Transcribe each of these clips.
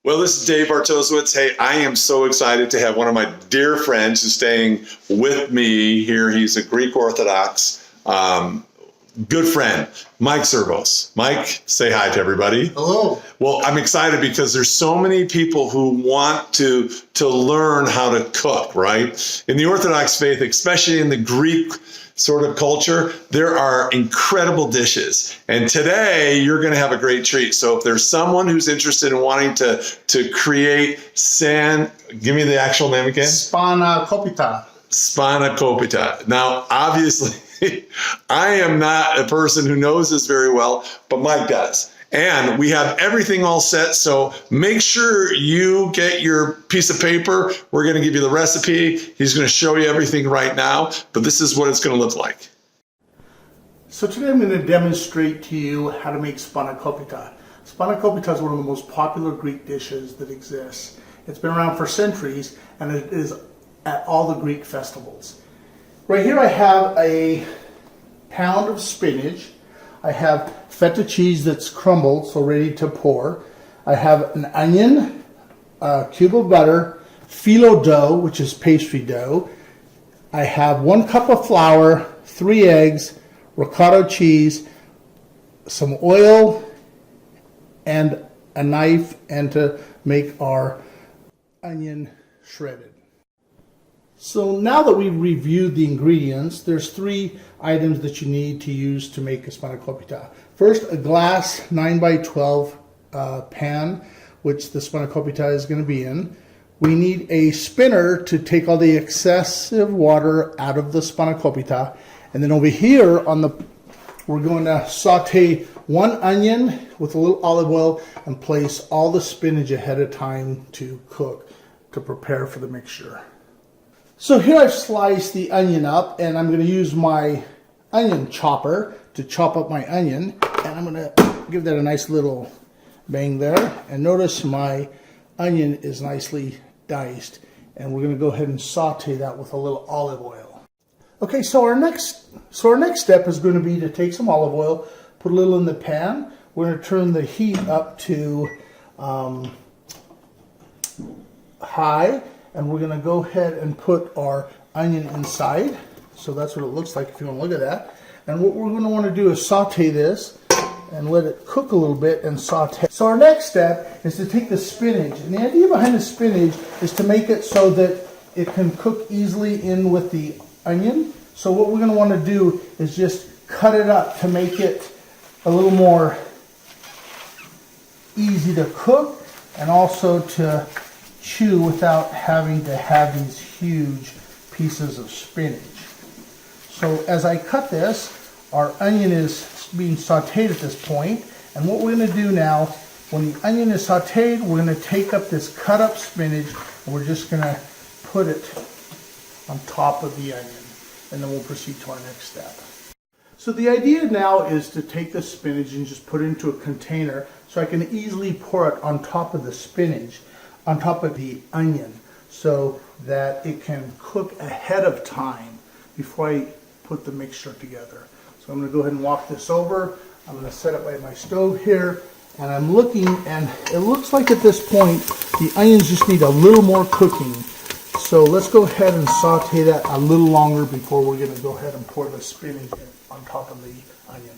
Well, this is Dave Bartosowitz. Hey, I am so excited to have one of my dear friends who's staying with me here. He's a Greek Orthodox good friend, Mike Zervos. Mike, say hi to everybody. Hello. Well, I'm excited because there's so many people who want to learn how to cook, right? In the Orthodox faith, especially in the Greek sort of culture, there are incredible dishes. And today you're going to have a great treat. So if there's someone who's interested in wanting to create give me the actual name again. SPANAKOPITA. SPANAKOPITA. Now, obviously, I am not a person who knows this very well, but Mike does. And we have everything all set, so make sure you get your piece of paper. We're going to give you the recipe. He's going to show you everything right now, but this is what it's going to look like. So today I'm going to demonstrate to you how to make SPANAKOPITA. SPANAKOPITA is one of the most popular Greek dishes that exists. It's been around for centuries, and it is at all the Greek festivals. Right here I have a pound of spinach. I have feta cheese that's crumbled, so ready to pour. I have an onion, a cube of butter, phyllo dough, which is pastry dough. I have 1 cup of flour, 3 eggs, ricotta cheese, some oil, and a knife, and to make our onion shredded. So now that we've reviewed the ingredients, there's 3 items that you need to use to make a SPANAKOPITA. First, a glass 9x12 pan, which the SPANAKOPITA is going to be in. We need a spinner to take all the excessive water out of the SPANAKOPITA. And then over here, we're going to saute 1 onion with a little olive oil and place all the spinach ahead of time to cook, to prepare for the mixture. So here I've sliced the onion up, and I'm going to use my onion chopper to chop up my onion, and I'm going to give that a nice little bang there. And notice my onion is nicely diced, and we're going to go ahead and saute that with a little olive oil. Okay, so our next step is going to be to take some olive oil, put a little in the pan. We're going to turn the heat up to high. And we're going to go ahead and put our onion inside. So that's what it looks like if you want to look at that. And what we're going to want to do is saute this and let it cook a little bit and saute. So our next step is to take the spinach. And the idea behind the spinach is to make it so that it can cook easily in with the onion. So what we're going to want to do is just cut it up to make it a little more easy to cook and also to chew without having to have these huge pieces of spinach. So as I cut this, our onion is being sauteed at this point, and what we're going to do now, when the onion is sauteed, we're going to take up this cut up spinach and we're just going to put it on top of the onion, and then we'll proceed to our next step. So the idea now is to take the spinach and just put it into a container so I can easily pour it on top of the spinach, on top of the onion, so that it can cook ahead of time before I put the mixture together. So I'm going to go ahead and walk this over. I'm going to set it by my stove here, and I'm looking, and it looks like at this point the onions just need a little more cooking. So let's go ahead and saute that a little longer before we're going to go ahead and pour the spinach on top of the onion.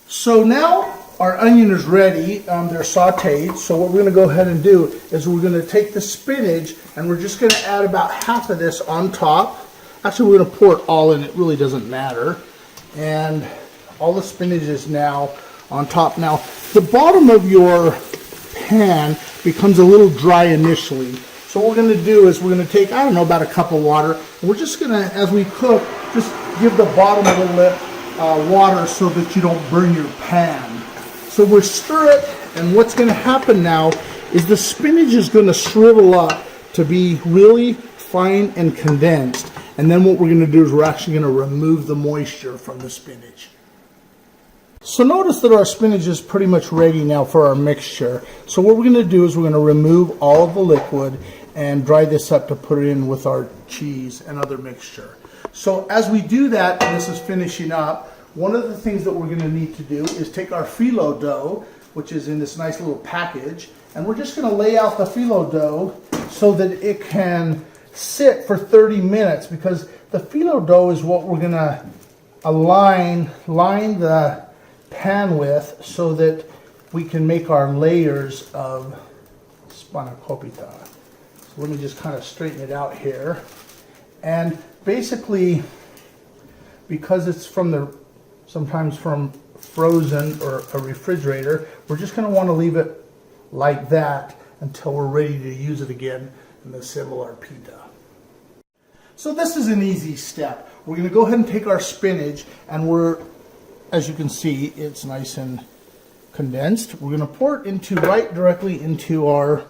So now our onion is ready, they're sauteed. So what we're going to go ahead and do is we're going to take the spinach and we're just going to add about half of this on top. Actually, we're going to pour it all in, it really doesn't matter. And all the spinach is now on top. Now, the bottom of your pan becomes a little dry initially. So what we're going to do is we're going to take, I don't know, about a cup of water. And we're just going to, as we cook, just give the bottom of the lip water so that you don't burn your pan. So we'll stir it, and what's going to happen now is the spinach is going to shrivel up to be really fine and condensed. And then what we're going to do is we're actually going to remove the moisture from the spinach. So notice that our spinach is pretty much ready now for our mixture. So what we're going to do is we're going to remove all of the liquid and dry this up to put it in with our cheese and other mixture. So as we do that, and this is finishing up, one of the things that we're going to need to do is take our phyllo dough, which is in this nice little package, and we're just going to lay out the phyllo dough so that it can sit for 30 minutes, because the phyllo dough is what we're going to line the pan with so that we can make our layers of SPANAKOPITA. So let me just kind of straighten it out here. And basically, because it's sometimes from frozen or a refrigerator, we're just going to want to leave it like that until we're ready to use it again and assemble our pita. So this is an easy step. We're going to go ahead and take our spinach, and as you can see, it's nice and condensed. We're going to pour it right directly into our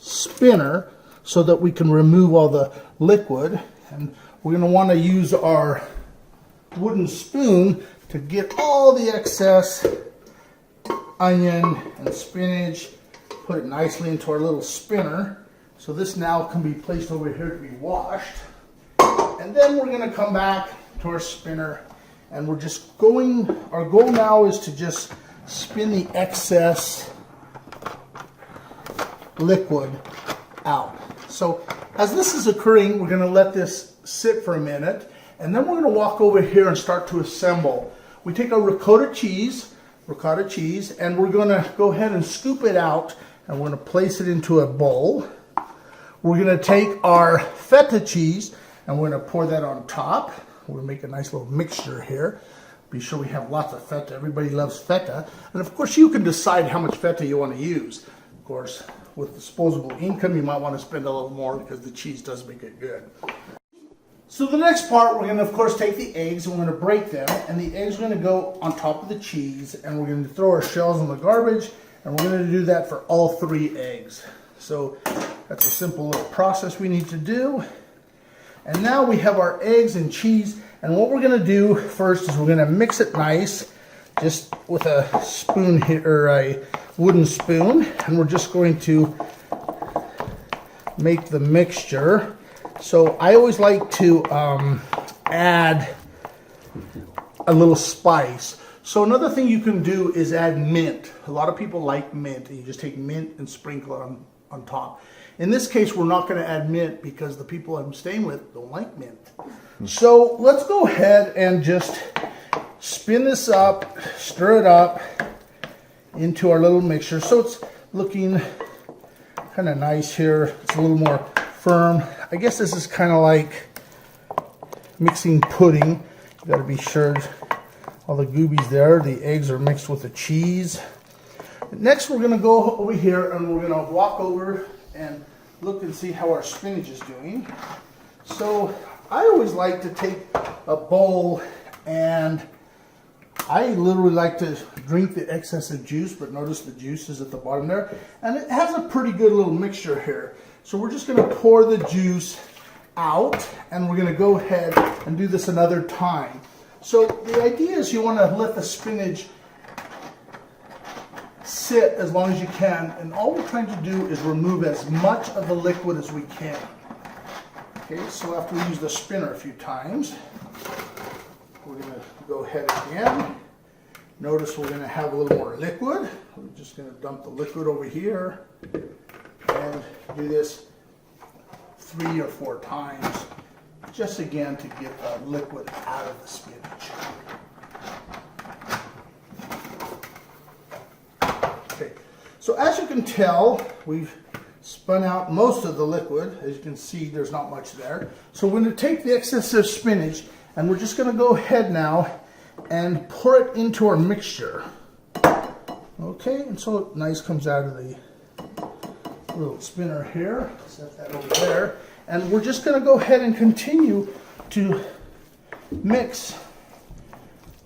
spinner so that we can remove all the liquid. And we're going to want to use our wooden spoon to get all the excess onion and spinach, put it nicely into our little spinner. So this now can be placed over here to be washed. And then we're going to come back to our spinner, and we're just our goal now is to just spin the excess liquid out. So as this is occurring, we're going to let this sit for a minute, and then we're going to walk over here and start to assemble. We take our ricotta cheese, and we're going to go ahead and scoop it out, and we're going to place it into a bowl. We're going to take our feta cheese, and we're going to pour that on top. We'll make a nice little mixture here. Be sure we have lots of feta. Everybody loves feta. And of course, you can decide how much feta you want to use. Of course, with disposable income, you might want to spend a little more because the cheese does make it good. So the next part, we're going to, of course, take the eggs, and we're going to break them. And the eggs are going to go on top of the cheese, and we're going to throw our shells in the garbage. And we're going to do that for all 3 eggs. So that's a simple little process we need to do. And now we have our eggs and cheese, and what we're going to do first is we're going to mix it nice, just with a spoon here, or a wooden spoon, and we're just going to make the mixture. So I always like to add a little spice. So another thing you can do is add mint. A lot of people like mint, and you just take mint and sprinkle it on top. In this case, we're not going to add mint because the people I'm staying with don't like mint. So let's go ahead and just spin this up, stir it up into our little mixture. So it's looking kind of nice here. It's a little more firm. I guess this is kind of like mixing pudding. You got to be sure all the goobies there. The eggs are mixed with the cheese. Next, we're going to go over here and we're going to walk over and look and see how our spinach is doing. So I always like to take a bowl, and I literally like to drink the excess of juice, but notice the juice is at the bottom there. And it has a pretty good little mixture here. So we're just going to pour the juice out, and we're going to go ahead and do this another time. So the idea is you want to let the spinach sit as long as you can, and all we're trying to do is remove as much of the liquid as we can. Okay, so after we use the spinner a few times, we're going to go ahead again. Notice we're going to have a little more liquid. We're just going to dump the liquid over here and do this 3 or 4 times, just again to get the liquid out of the spinach. Okay, so as you can tell, we've spun out most of the liquid. As you can see, there's not much there. So we're going to take the excess of spinach, and we're just going to go ahead now and pour it into our mixture. Okay, and so nice comes out of the little spinner here. Set that over there. And we're just going to go ahead and continue to mix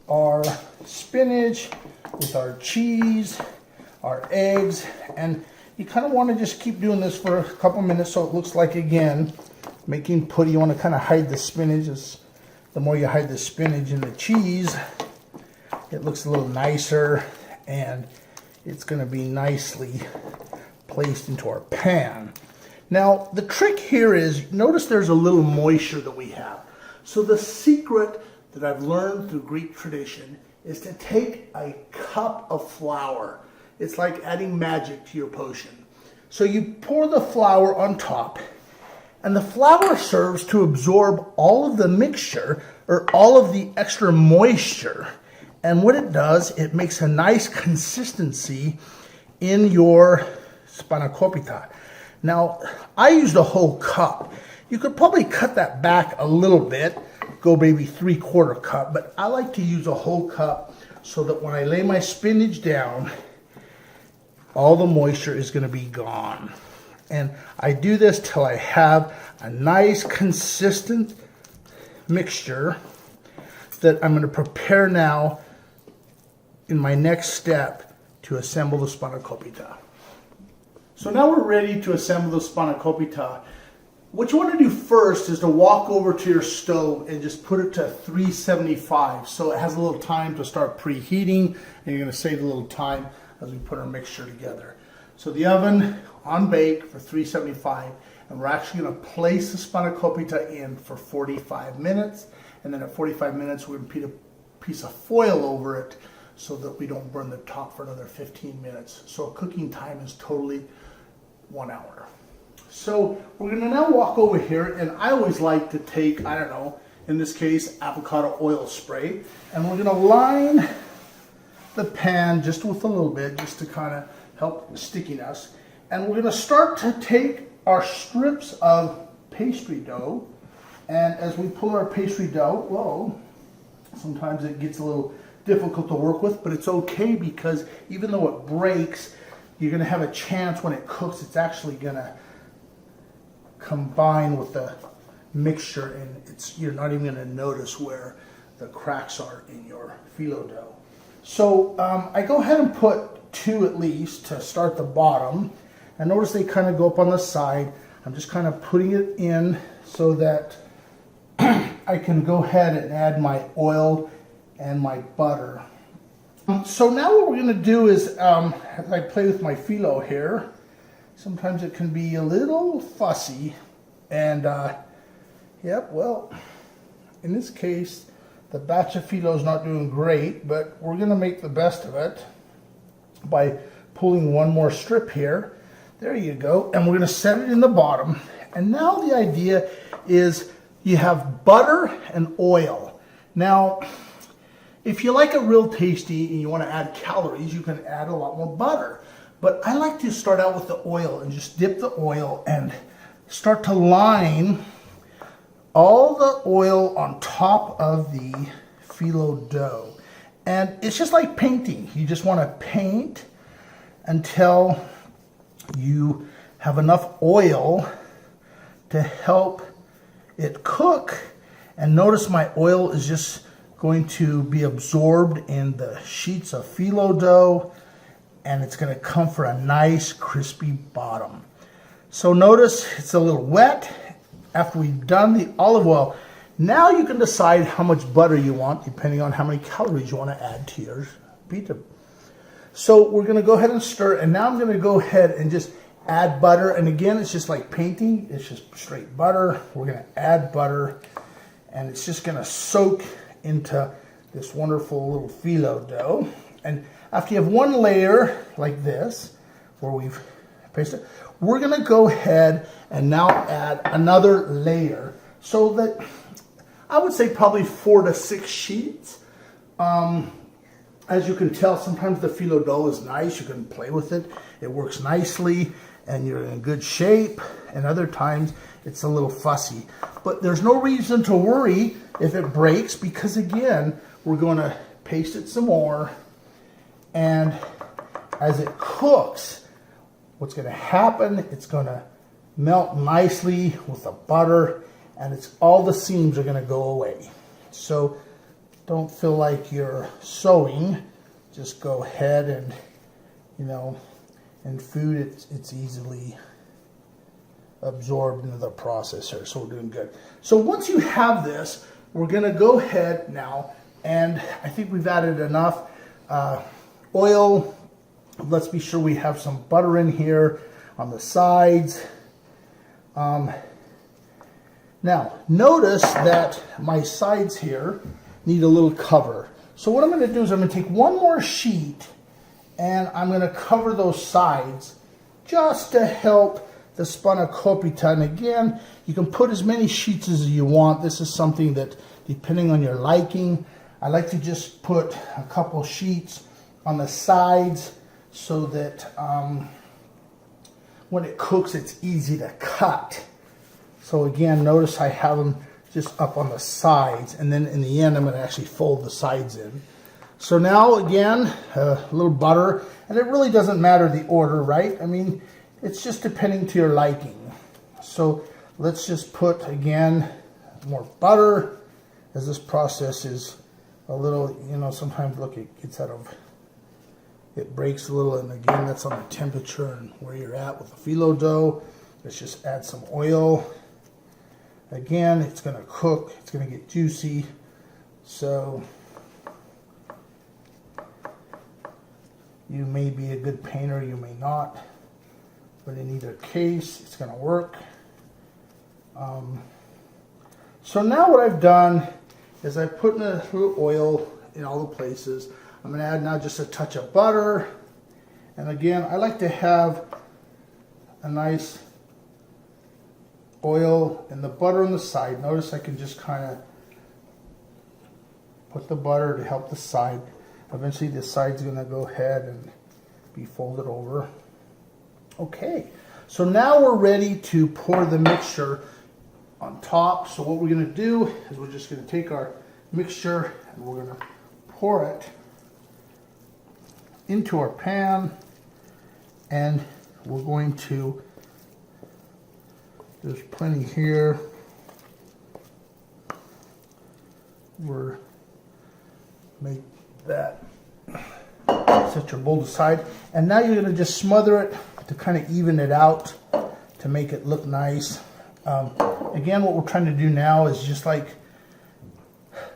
our spinach with our cheese, our eggs, and you kind of want to just keep doing this for a couple minutes so it looks like, again, making pudding. You want to kind of hide the spinach. The more you hide the spinach and the cheese, it looks a little nicer, and it's going to be nicely placed into our pan. Now, the trick here is, notice there's a little moisture that we have. So the secret that I've learned through Greek tradition is to take a cup of flour. It's like adding magic to your potion. So you pour the flour on top, and the flour serves to absorb all of the mixture or all of the extra moisture. And what it does, it makes a nice consistency in your SPANAKOPITA. Now, I used a whole cup. You could probably cut that back a little bit, go maybe 3/4 cup, but I like to use a whole cup so that when I lay my spinach down, all the moisture is going to be gone. And I do this till I have a nice consistent mixture that I'm going to prepare now in my next step to assemble the SPANAKOPITA. So now we're ready to assemble the SPANAKOPITA. What you want to do first is to walk over to your stove and just put it to 375 so it has a little time to start preheating, and you're going to save a little time as we put our mixture together. So the oven on bake for 375, and we're actually going to place the SPANAKOPITA in for 45 minutes, and then at 45 minutes we're going to put a piece of foil over it so that we don't burn the top for another 15 minutes. So cooking time is totally 1 hour. So we're going to now walk over here, and I always like to take, I don't know, in this case, avocado oil spray, and we're going to line the pan just with a little bit, just to kind of help stickiness. And we're going to start to take our strips of pastry dough, and as we pull our pastry dough, whoa, sometimes it gets a little difficult to work with, but it's okay because even though it breaks, you're going to have a chance when it cooks, it's actually going to combine with the mixture, and you're not even going to notice where the cracks are in your phyllo dough. So I go ahead and put 2 at least to start the bottom, and notice they kind of go up on the side. I'm just kind of putting it in so that I can go ahead and add my oil and my butter. So now what we're going to do is, as I play with my phyllo here, sometimes it can be a little fussy, and yep, well, in this case, the batch of phyllo is not doing great, but we're going to make the best of it by pulling one more strip here. There you go, and we're going to set it in the bottom. And now the idea is you have butter and oil. Now, if you like it real tasty and you want to add calories, you can add a lot more butter. But I like to start out with the oil and just dip the oil and start to line all the oil on top of the phyllo dough. And it's just like painting. You just want to paint until you have enough oil to help it cook. And notice my oil is just going to be absorbed in the sheets of phyllo dough, and it's going to come for a nice crispy bottom. So notice it's a little wet. After we've done the olive oil, now you can decide how much butter you want depending on how many calories you want to add to your pita. So we're going to go ahead and stir, and now I'm going to go ahead and just add butter. And again, it's just like painting. It's just straight butter. We're going to add butter, and it's just going to soak into this wonderful little phyllo dough. And after you have one layer like this, where we've pasted, we're going to go ahead and now add another layer, so that I would say probably 4 to 6 sheets. As you can tell, sometimes the phyllo dough is nice. You can play with it. It works nicely, and you're in good shape. And other times, it's a little fussy. But there's no reason to worry if it breaks, because again, we're going to paste it some more. And as it cooks, what's going to happen, it's going to melt nicely with the butter, and all the seams are going to go away. So don't feel like you're sewing. Just go ahead and, in food, it's easily absorbed into the processor. So we're doing good. So once you have this, we're going to go ahead now, and I think we've added enough oil. Let's be sure we have some butter in here on the sides. Now, notice that my sides here, need a little cover. So what I'm going to do is I'm going to take one more sheet and I'm going to cover those sides just to help the spanakopita. And again, you can put as many sheets as you want. This is something that, depending on your liking, I like to just put a couple sheets on the sides so that when it cooks, it's easy to cut. So again, notice I have them just up on the sides, and then in the end, I'm going to actually fold the sides in. So now again, a little butter, and it really doesn't matter the order, right? I mean, it's just depending to your liking. So let's just put, again, more butter, as this process is a little, you know, sometimes look, it gets out of, it breaks a little, and again, that's on the temperature and where you're at with the phyllo dough. Let's just add some oil. Again, it's going to cook, it's going to get juicy, so you may be a good painter, you may not, but in either case, it's going to work. So now what I've done is I put in a little oil in all the places. I'm going to add now just a touch of butter, and again, I like to have a nice oil and the butter on the side. Notice I can just kind of put the butter to help the side. Eventually the side's going to go ahead and be folded over. Okay, so now we're ready to pour the mixture on top. So what we're going to do is we're just going to take our mixture and we're going to pour it into our pan, and we're going to, there's plenty here. We're make that, set your bowl aside, and now you're going to just smother it to kind of even it out to make it look nice. Again, what we're trying to do now is just like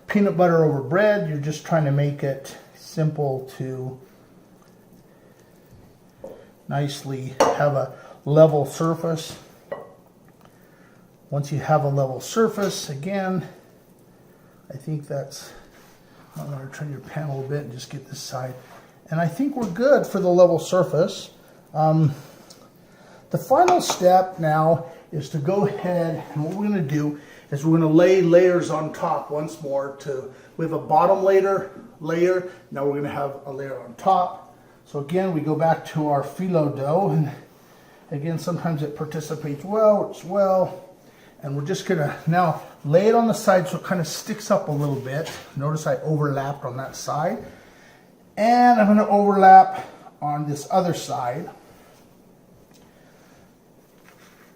peanut butter over bread. You're just trying to make it simple to nicely have a level surface. Once you have a level surface, again, I think that's, I'm going to turn your pan a little bit and just get this side. And I think we're good for the level surface. The final step now is to go ahead, and what we're going to do is we're going to lay layers on top once more. We have a bottom layer, now we're going to have a layer on top. So again, we go back to our phyllo dough, and again, sometimes it participates well, it's well. And we're just going to now lay it on the side so it kind of sticks up a little bit. Notice I overlapped on that side. And I'm going to overlap on this other side.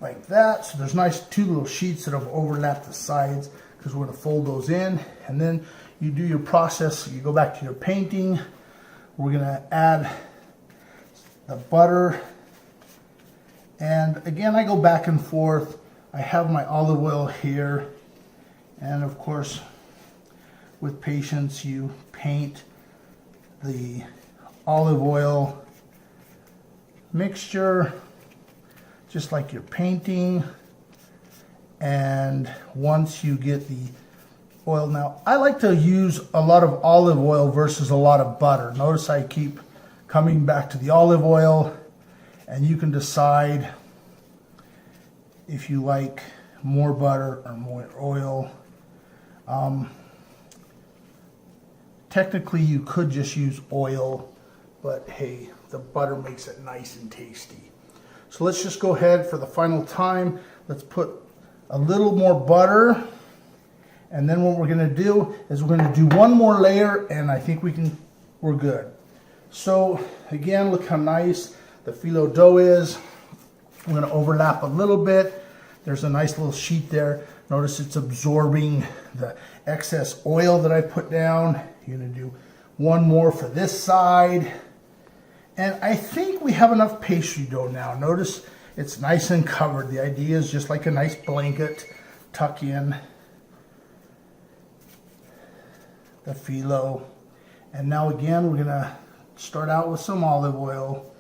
Like that. So there's nice two little sheets that have overlapped the sides, because we're going to fold those in. And then you do your process. You go back to your painting. We're going to add the butter. And again, I go back and forth. I have my olive oil here, and of course, with patience, you paint the olive oil mixture just like you're painting. And once you get the oil, now I like to use a lot of olive oil versus a lot of butter. Notice I keep coming back to the olive oil, and you can decide if you like more butter or more oil. Technically you could just use oil, but hey, the butter makes it nice and tasty. So let's just go ahead for the final time. Let's put a little more butter, and then what we're going to do is we're going to do one more layer, and I think we're good. So again, look how nice the phyllo dough is. I'm going to overlap a little bit. There's a nice little sheet there. Notice it's absorbing the excess oil that I put down. You're going to do one more for this side. And I think we have enough pastry dough now. Notice it's nice and covered. The idea is just like a nice blanket, tuck in the phyllo. And now again, we're going to start out with some olive oil.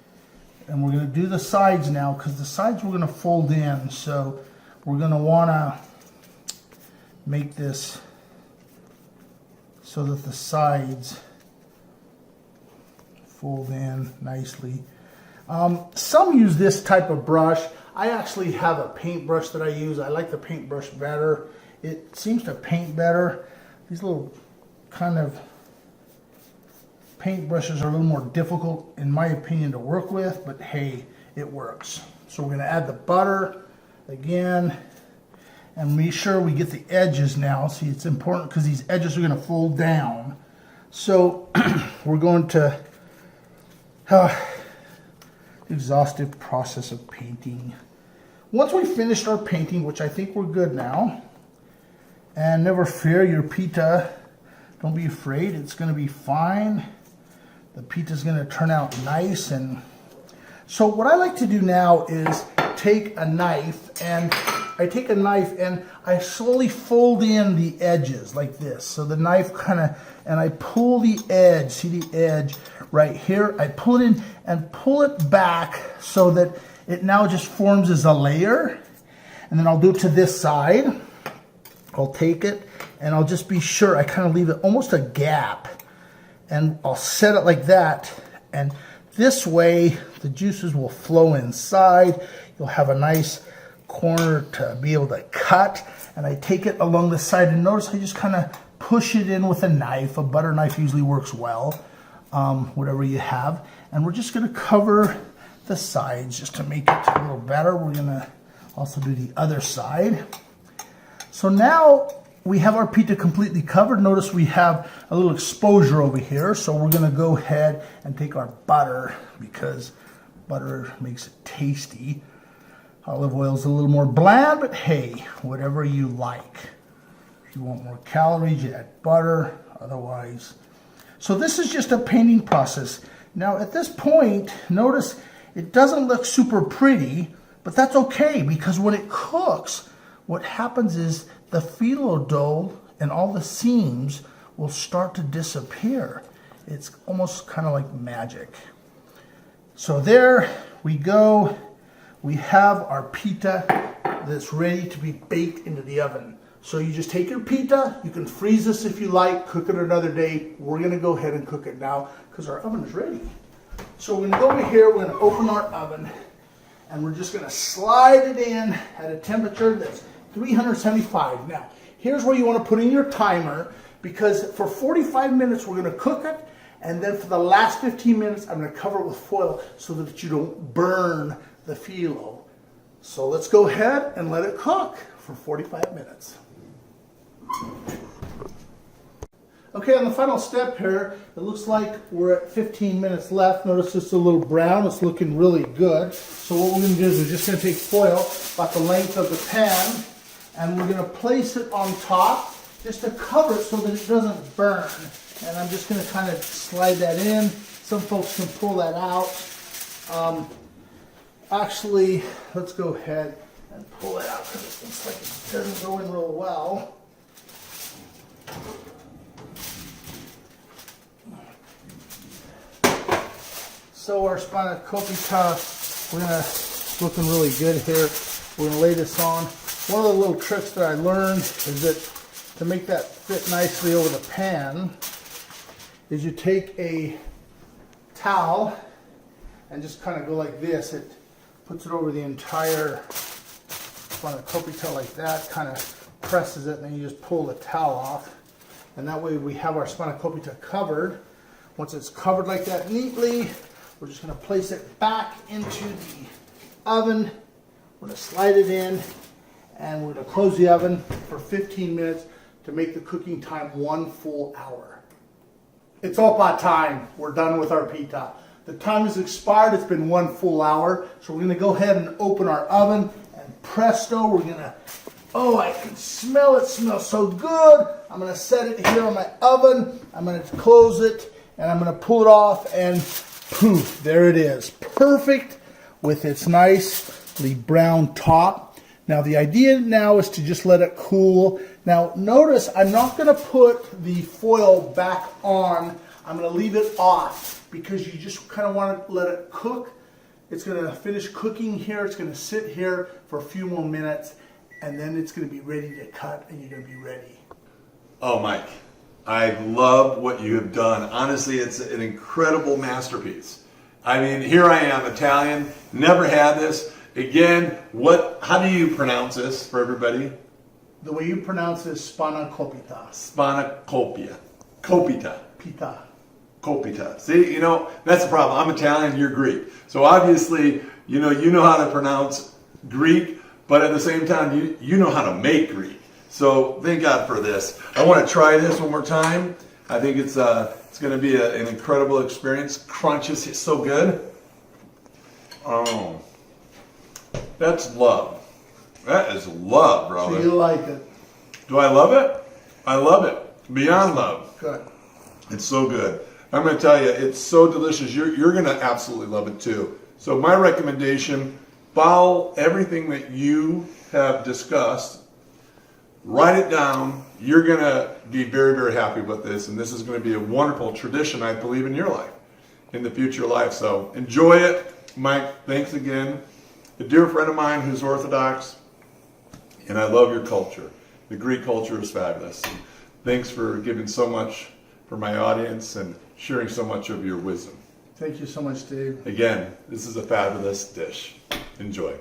And we're going to do the sides now, because the sides we're going to fold in. So we're going to want to make this so that the sides fold in nicely. Some use this type of brush. I actually have a paintbrush that I use. I like the paintbrush better. It seems to paint better. These little kind of paintbrushes are a little more difficult, in my opinion, to work with, but hey, it works. So we're going to add the butter again, and make sure we get the edges now. See, it's important because these edges are going to fold down. So we're going to exhaustive process of painting. Once we finished our painting, which I think we're good now, and never fear, your pita, don't be afraid, it's going to be fine. The pita is going to turn out nice. And so what I like to do now is take a knife, and I slowly fold in the edges like this. So the knife and I pull the edge, see the edge right here? I pull it in and pull it back so that it now just forms as a layer. And then I'll do it to this side. I'll take it and I'll just be sure I kind of leave it almost a gap. And I'll set it like that. And this way the juices will flow inside. You'll have a nice corner to be able to cut. And I take it along the side, and notice I just kind of push it in with a knife. A butter knife usually works well, whatever you have. And we're just going to cover the sides just to make it a little better. We're going to also do the other side. So now we have our pita completely covered. Notice we have a little exposure over here. So we're going to go ahead and take our butter, because butter makes it tasty. Olive oil is a little more bland, but hey, whatever you like. If you want more calories, you add butter, otherwise. So this is just a painting process. Now at this point, notice it doesn't look super pretty, but that's okay, because when it cooks, what happens is the phyllo dough and all the seams will start to disappear. It's almost kind of like magic. So there we go. We have our pita that's ready to be baked into the oven. So you just take your pita, you can freeze this if you like, cook it another day. We're gonna go ahead and cook it now because our oven is ready. So we're gonna go over here, we're gonna open our oven, and we're just gonna slide it in at a temperature that's 375. Now, here's where you wanna put in your timer, because for 45 minutes we're gonna cook it, and then for the last 15 minutes I'm gonna cover it with foil so that you don't burn the phyllo. So let's go ahead and let it cook for 45 minutes. Okay, on the final step here, it looks like we're at 15 minutes left. Notice it's a little brown, it's looking really good. So what we're gonna do is we're just gonna take foil about the length of the pan, and we're gonna place it on top just to cover it so that it doesn't burn. And I'm just gonna kind of slide that in. Some folks can pull that out. Actually, let's go ahead and pull it out because it looks like it doesn't go in real well. So our SPANAKOPITA, looking really good here. We're gonna lay this on. One of the little tricks that I learned is that to make that fit nicely over the pan is you take a towel and just kind of go like this. It puts it over the entire SPANAKOPITA like that, kind of presses it, and then you just pull the towel off. And that way we have our SPANAKOPITA covered. Once it's covered like that neatly, we're just going to place it back into the oven. We're going to slide it in, and we're going to close the oven for 15 minutes to make the cooking time 1 full hour. It's all about time. We're done with our pita. The time has expired. It's been 1 full hour. So we're going to go ahead and open our oven, and presto, we're going to, oh, I can smell it. It smells so good. I'm going to set it here on my oven. I'm going to close it, and I'm going to pull it off, and poof, there it is. Perfect with its nicely brown top. Now the idea now is to just let it cool. Now notice I'm not going to put the foil back on. I'm going to leave it off because you just kind of want to let it cook. It's going to finish cooking here. It's going to sit here for a few more minutes, and then it's going to be ready to cut, and you're going to be ready. Oh, Mike, I love what you have done. Honestly, it's an incredible masterpiece. I mean, here I am, Italian, never had this. Again, how do you pronounce this for everybody? The way you pronounce it is SPANAKOPITA. Spanakopia. Copita. Pita. Copita. See, that's the problem. I'm Italian, you're Greek. So obviously, you know how to pronounce Greek, but at the same time, you know how to make Greek. So thank God for this. I want to try this one more time. I think it's going to be an incredible experience. Crunches, it's so good. Oh, that's love. That is love, brother. So you like it? Do I love it? I love it. Beyond love. Good. It's so good. I'm going to tell you, it's so delicious. You're going to absolutely love it too. So my recommendation, follow everything that you have discussed. Write it down. You're going to be very, very happy with this. And this is going to be a wonderful tradition, I believe, in your life, in the future life. So enjoy it. Mike, thanks again. A dear friend of mine who's Orthodox, and I love your culture. The Greek culture is fabulous. Thanks for giving so much for my audience and sharing so much of your wisdom. Thank you so much, Dave. Again, this is a fabulous dish. Enjoy.